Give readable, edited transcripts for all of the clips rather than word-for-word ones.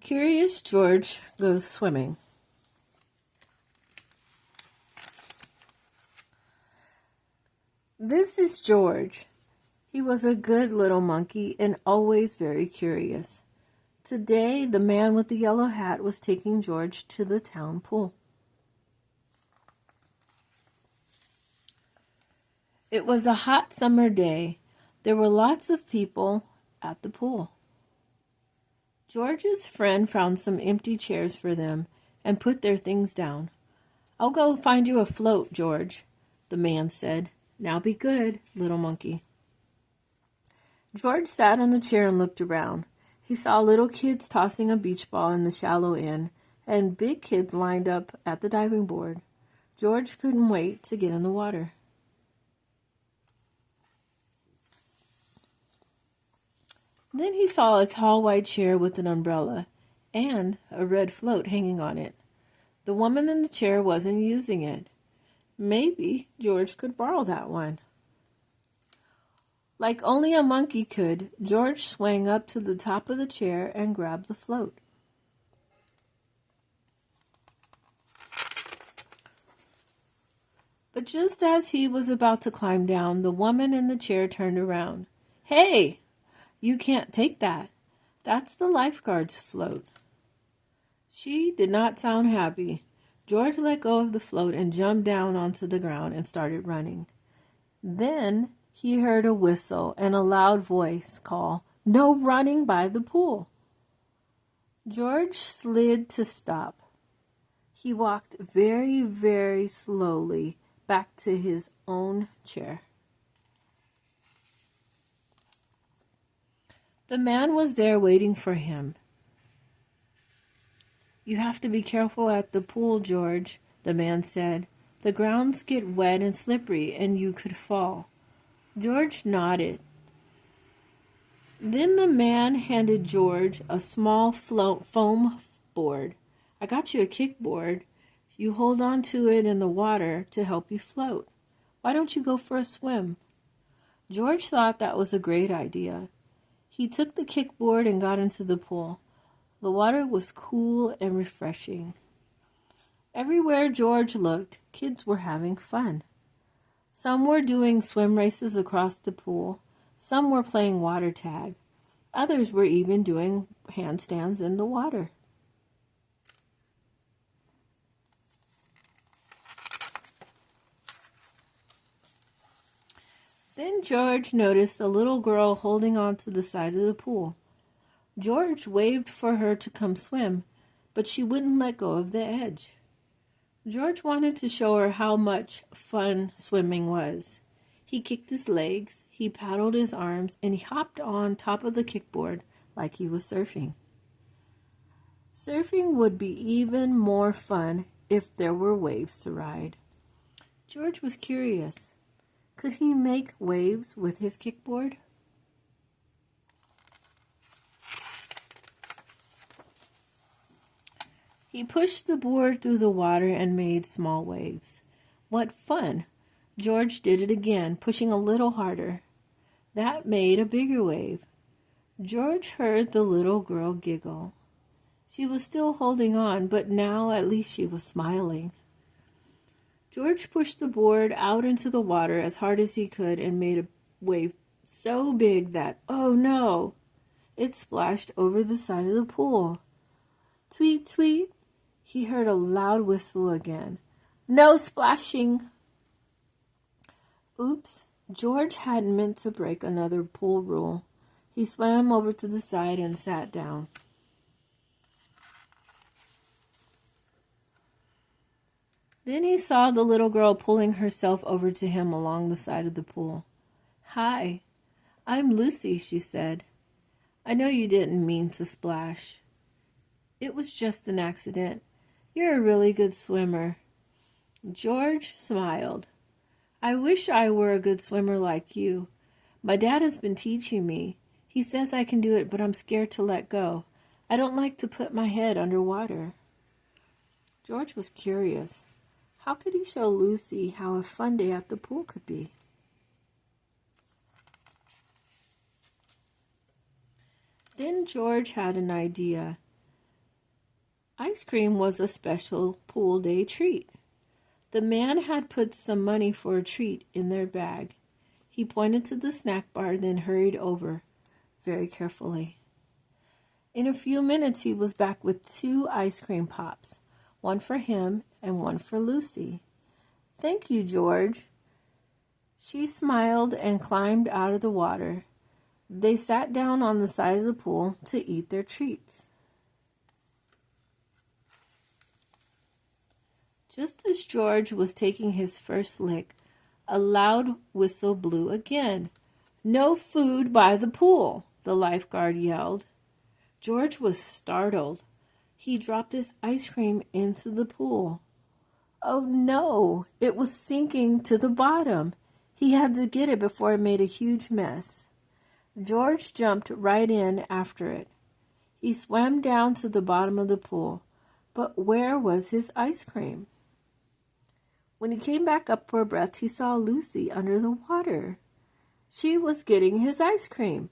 Curious George goes swimming. This is George. He was a good little monkey and always very curious. Today, the man with the yellow hat was taking George to the town pool. It was a hot summer day. There were lots of people at the pool. George's friend found some empty chairs for them and put their things down. "I'll go find you a float, George," the man said. "Now be good, little monkey." George sat on the chair and looked around. He saw little kids tossing a beach ball in the shallow end and big kids lined up at the diving board. George couldn't wait to get in the water. Then he saw a tall white chair with an umbrella and a red float hanging on it. The woman in the chair wasn't using it. Maybe George could borrow that one. Like only a monkey could, George swung up to the top of the chair and grabbed the float. But just as he was about to climb down, the woman in the chair turned around. "Hey! You can't take that. That's the lifeguard's float." She did not sound happy. George let go of the float and jumped down onto the ground and started running. Then he heard a whistle and a loud voice call, "No running by the pool." George slid to stop. He walked very, very slowly back to his own chair. The man was there waiting for him. "You have to be careful at the pool, George," the man said. "The grounds get wet and slippery and you could fall." George nodded. Then the man handed George a small foam board. "I got you a kickboard. You hold on to it in the water to help you float. Why don't you go for a swim?" George thought that was a great idea. He took the kickboard and got into the pool. The water was cool and refreshing. Everywhere George looked, kids were having fun. Some were doing swim races across the pool. Some were playing water tag. Others were even doing handstands in the water. Then George noticed a little girl holding on to the side of the pool. George waved for her to come swim, but she wouldn't let go of the edge. George wanted to show her how much fun swimming was. He kicked his legs, he paddled his arms, and he hopped on top of the kickboard like he was surfing. Surfing would be even more fun if there were waves to ride. George was curious. Could he make waves with his kickboard? He pushed the board through the water and made small waves. What fun! George did it again, pushing a little harder. That made a bigger wave. George heard the little girl giggle. She was still holding on, but now at least she was smiling. George pushed the board out into the water as hard as he could and made a wave so big that, oh no, it splashed over the side of the pool. Tweet, tweet. He heard a loud whistle again. "No splashing!" Oops, George hadn't meant to break another pool rule. He swam over to the side and sat down. Then he saw the little girl pulling herself over to him along the side of the pool. "Hi, I'm Lucy," she said. "I know you didn't mean to splash. It was just an accident. You're a really good swimmer." George smiled. "I wish I were a good swimmer like you. My dad has been teaching me. He says I can do it, but I'm scared to let go. I don't like to put my head underwater." George was curious. How could he show Lucy how a fun day at the pool could be? Then George had an idea. Ice cream was a special pool day treat. The man had put some money for a treat in their bag. He pointed to the snack bar, then hurried over very carefully. In a few minutes, he was back with 2 ice cream pops, one for him and one for Lucy. "Thank you, George." She smiled and climbed out of the water. They sat down on the side of the pool to eat their treats. Just as George was taking his first lick, a loud whistle blew again. "No food by the pool," the lifeguard yelled. George was startled. He dropped his ice cream into the pool. Oh no, it was sinking to the bottom. He had to get it before it made a huge mess. George jumped right in after it. He swam down to the bottom of the pool, but where was his ice cream? When he came back up for breath, he saw Lucy under the water. She was getting his ice cream.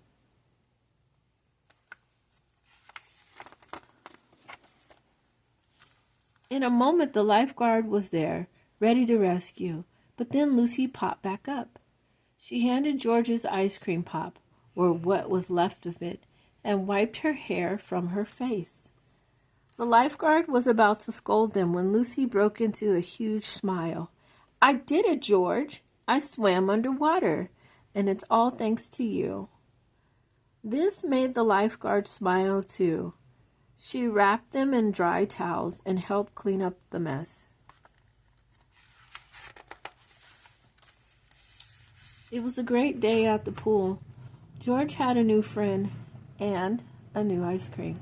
In a moment, the lifeguard was there, ready to rescue, but then Lucy popped back up. She handed George's ice cream pop, or what was left of it, and wiped her hair from her face. The lifeguard was about to scold them when Lucy broke into a huge smile. "I did it, George. I swam underwater, and it's all thanks to you." This made the lifeguard smile too. She wrapped them in dry towels and helped clean up the mess. It was a great day at the pool. George had a new friend and a new ice cream.